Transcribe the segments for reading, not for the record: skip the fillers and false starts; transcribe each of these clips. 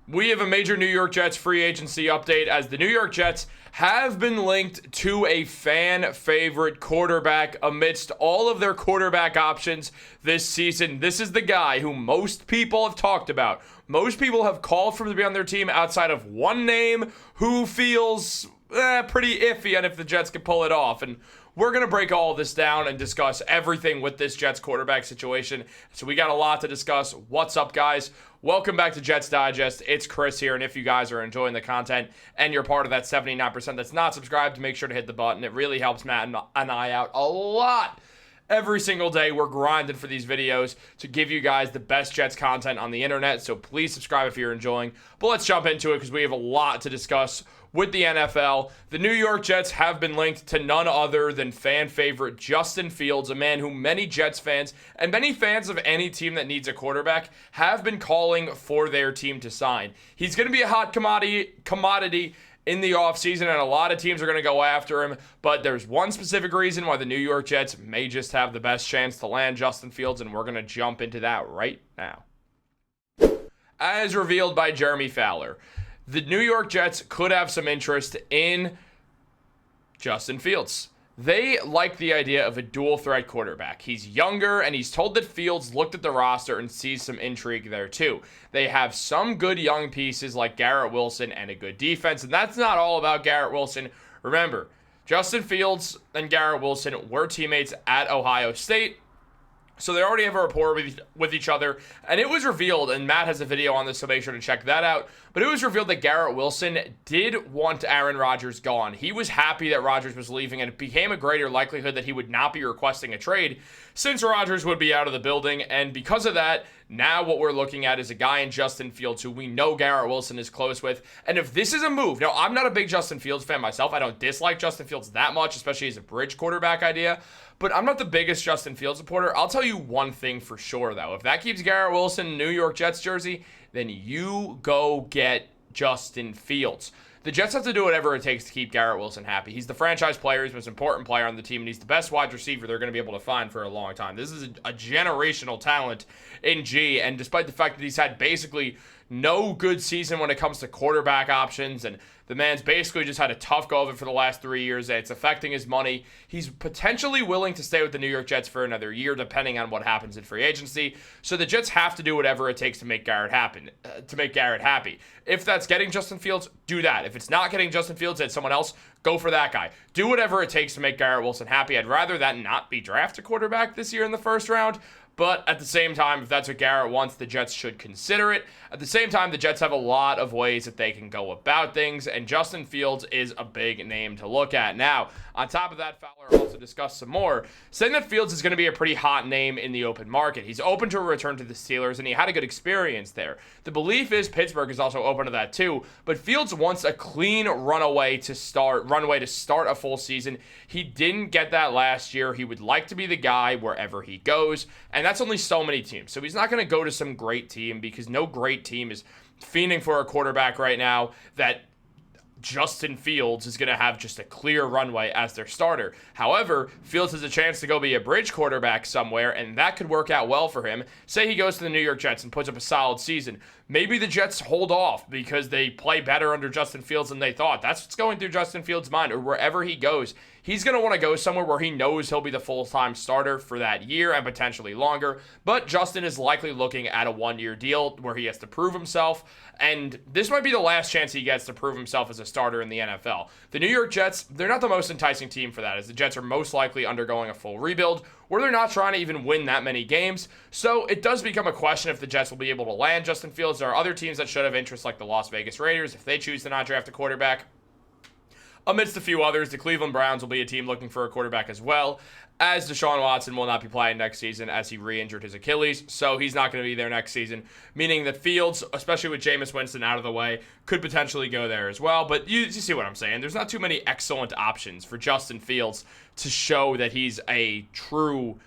We have a major New York Jets free agency update as the New York Jets have been linked to a fan favorite quarterback amidst all of their quarterback options this season. This is the guy who most people have talked about. Most people have called for him to be on their team outside of one name who feels pretty iffy on if the Jets can pull it off. And we're going to break all of this down and discuss everything with this Jets quarterback situation. So we got a lot to discuss. What's up, guys? Welcome back to Jets Digest. It's Chris here, and if you guys are enjoying the content and you're part of that 79% that's not subscribed, make sure to hit the button. It really helps Matt and I out a lot. Every single day, we're grinding for these videos to give you guys the best Jets content on the internet, so please subscribe if you're enjoying. But let's jump into it because we have a lot to discuss with the NFL. The New York Jets have been linked to none other than fan favorite Justin Fields, a man who many Jets fans and many fans of any team that needs a quarterback have been calling for their team to sign. He's going to be a hot commodity in the offseason, and a lot of teams are going to go after him, but there's one specific reason why the New York Jets may just have the best chance to land Justin Fields, and we're going to jump into that right now. As revealed by Jeremy Fowler, the New York Jets could have some interest in Justin Fields. They like the idea of a dual-threat quarterback. He's younger, and he's told that Fields looked at the roster and sees some intrigue there too. They have some good young pieces like Garrett Wilson and a good defense, and that's not all about Garrett Wilson. Remember, Justin Fields and Garrett Wilson were teammates at Ohio State, so they already have a rapport with each other, and it was revealed, and Matt has a video on this, so make sure to check that out, but it was revealed that Garrett Wilson did want Aaron Rodgers gone. He was happy that Rodgers was leaving, and it became a greater likelihood that he would not be requesting a trade since Rodgers would be out of the building, and because of that, now what we're looking at is a guy in Justin Fields who we know Garrett Wilson is close with, and if this is a move, now I'm not a big Justin Fields fan myself. I don't dislike Justin Fields that much, especially as a bridge quarterback idea, but I'm not the biggest Justin Fields supporter. I'll tell you one thing for sure, though. If that keeps Garrett Wilson in New York Jets jersey, then you go get Justin Fields. The Jets have to do whatever it takes to keep Garrett Wilson happy. He's the franchise player. He's the most important player on the team, and he's the best wide receiver they're going to be able to find for a long time. This is a generational talent in G, and despite the fact that he's had basically no good season when it comes to quarterback options, and the man's basically just had a tough go of it for the last 3 years, and it's affecting his money. He's potentially willing to stay with the New York Jets for another year, depending on what happens in free agency. So the Jets have to do whatever it takes to make Garrett happy. If that's getting Justin Fields, do that. If it's not getting Justin Fields and someone else, go for that guy. Do whatever it takes to make Garrett Wilson happy. I'd rather that not be drafted quarterback this year in the first round. But at the same time, if that's what Garrett wants, the Jets should consider it. At the same time, the Jets have a lot of ways that they can go about things, and Justin Fields is a big name to look at. Now, on top of that, Fowler also discussed some more, saying that Fields is going to be a pretty hot name in the open market. He's open to a return to the Steelers, and he had a good experience there. The belief is Pittsburgh is also open to that too, but Fields wants a clean runway to start a full season. He didn't get that last year. He would like to be the guy wherever he goes, and that's only so many teams. So he's not going to go to some great team because no great team is fiending for a quarterback right now that Justin Fields is going to have just a clear runway as their starter. However, Fields has a chance to go be a bridge quarterback somewhere, and that could work out well for him. Say he goes to the New York Jets and puts up a solid season. Maybe the Jets hold off because they play better under Justin Fields than they thought. That's what's going through Justin Fields' mind, or wherever he goes. He's going to want to go somewhere where he knows he'll be the full-time starter for that year and potentially longer. But Justin is likely looking at a one-year deal where he has to prove himself. And this might be the last chance he gets to prove himself as a starter in the NFL. The New York Jets, they're not the most enticing team for that, as the Jets are most likely undergoing a full rebuild, where they're not trying to even win that many games. So it does become a question if the Jets will be able to land Justin Fields. There are other teams that should have interest, like the Las Vegas Raiders, if they choose to not draft a quarterback. Amidst a few others, the Cleveland Browns will be a team looking for a quarterback as well, as Deshaun Watson will not be playing next season as he re-injured his Achilles, so he's not going to be there next season, meaning that Fields, especially with Jameis Winston out of the way, could potentially go there as well. But you see what I'm saying. There's not too many excellent options for Justin Fields to show that he's a true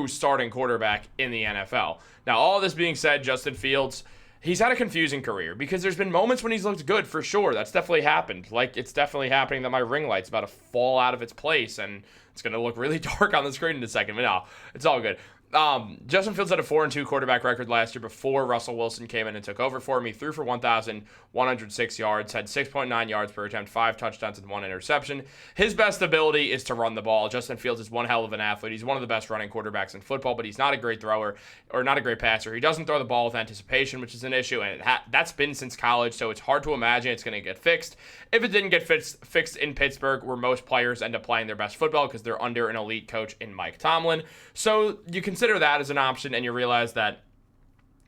starting quarterback in the NFL. Now, all this being said, Justin Fields, he's had a confusing career because there's been moments when he's looked good for sure. That's definitely happened. Like, it's definitely happening that my ring light's about to fall out of its place and it's going to look really dark on the screen in a second. But no, it's all good. Justin Fields had a 4-2 quarterback record last year before Russell Wilson came in and took over for him. He threw for 1,106 yards, had 6.9 yards per attempt, 5 touchdowns, and 1 interception. His best ability is to run the ball. Justin Fields is one hell of an athlete. He's one of the best running quarterbacks in football, but he's not a great thrower or not a great passer. He doesn't throw the ball with anticipation, which is an issue, and that's been since college, so it's hard to imagine it's going to get fixed. If it didn't get fixed in Pittsburgh, where most players end up playing their best football because they're under an elite coach in Mike Tomlin. So you consider that as an option, and you realize that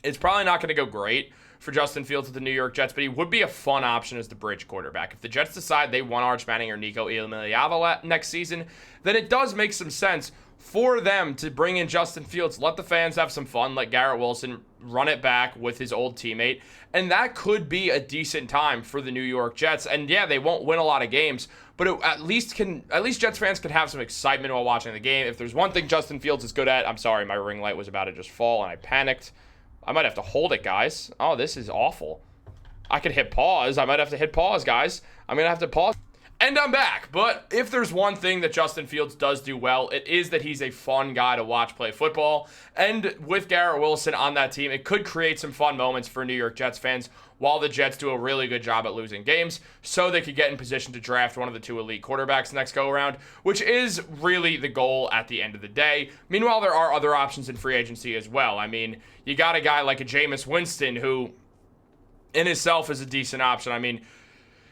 it's probably not going to go great for Justin Fields with the New York Jets, but he would be a fun option as the bridge quarterback. If the Jets decide they want Arch Manning or Nico Iamaleava next season, then it does make some sense for them to bring in Justin Fields, let the fans have some fun, let Garrett Wilson run it back with his old teammate, and that could be a decent time for the New York Jets. And yeah, they won't win a lot of games, but at least Jets fans can have some excitement while watching the game. If there's one thing Justin Fields is good at, I'm sorry, my ring light was about to just fall and I panicked. I might have to hold it, guys. Oh, this is awful. I could hit pause. I might have to hit pause, guys. I'm going to have to pause. And I'm back. But if there's one thing that Justin Fields does do well, it is that he's a fun guy to watch play football. And with Garrett Wilson on that team, it could create some fun moments for New York Jets fans while the Jets do a really good job at losing games, so they could get in position to draft one of the 2 elite quarterbacks next go-around, which is really the goal at the end of the day. Meanwhile, there are other options in free agency as well. I mean, you got a guy like a Jameis Winston who in itself is a decent option. I mean,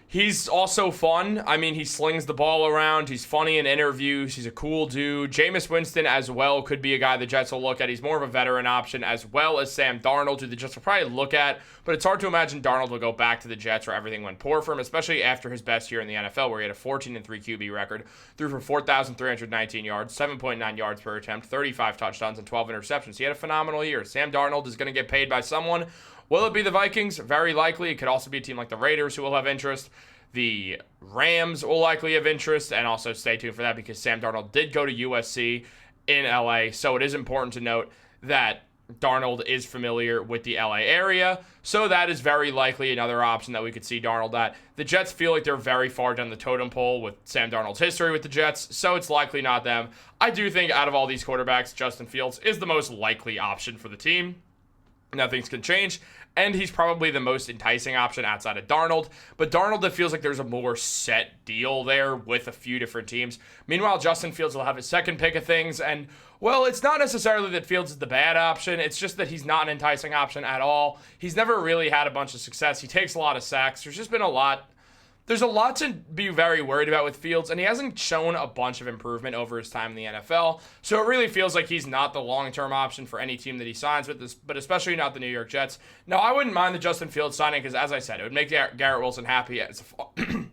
he's also fun. I mean, he slings the ball around. He's funny in interviews. He's a cool dude. Jameis Winston as well could be a guy the Jets will look at. He's more of a veteran option, as well as Sam Darnold, who the Jets will probably look at. But it's hard to imagine Darnold will go back to the Jets where everything went poor for him, especially after his best year in the NFL, where he had a 14-3 QB record, threw for 4,319 yards, 7.9 yards per attempt, 35 touchdowns, and 12 interceptions. He had a phenomenal year. Sam Darnold is going to get paid by someone. Will it be the Vikings? Very likely. It could also be a team like the Raiders who will have interest. The Rams will likely have interest, and also stay tuned for that because Sam Darnold did go to USC in LA, so it is important to note that Darnold is familiar with the LA area, so that is very likely another option that we could see Darnold at. The Jets feel like they're very far down the totem pole with Sam Darnold's history with the Jets, so it's likely not them. I do think out of all these quarterbacks, Justin Fields is the most likely option for the team. Now things can change, and he's probably the most enticing option outside of Darnold. But Darnold, it feels like there's a more set deal there with a few different teams. Meanwhile, Justin Fields will have his second pick of things, and, well, it's not necessarily that Fields is the bad option. It's just that he's not an enticing option at all. He's never really had a bunch of success. He takes a lot of sacks. There's just been a lot. There's a lot to be very worried about with Fields, and he hasn't shown a bunch of improvement over his time in the NFL. So it really feels like he's not the long-term option for any team that he signs with, but especially not the New York Jets. Now, I wouldn't mind the Justin Fields signing because, as I said, it would make Garrett Wilson happy, and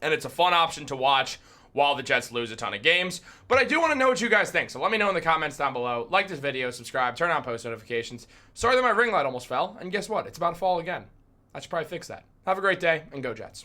it's a fun option to watch while the Jets lose a ton of games. But I do want to know what you guys think, so let me know in the comments down below. Like this video, subscribe, turn on post notifications. Sorry that my ring light almost fell, and guess what? It's about to fall again. I should probably fix that. Have a great day, and go Jets.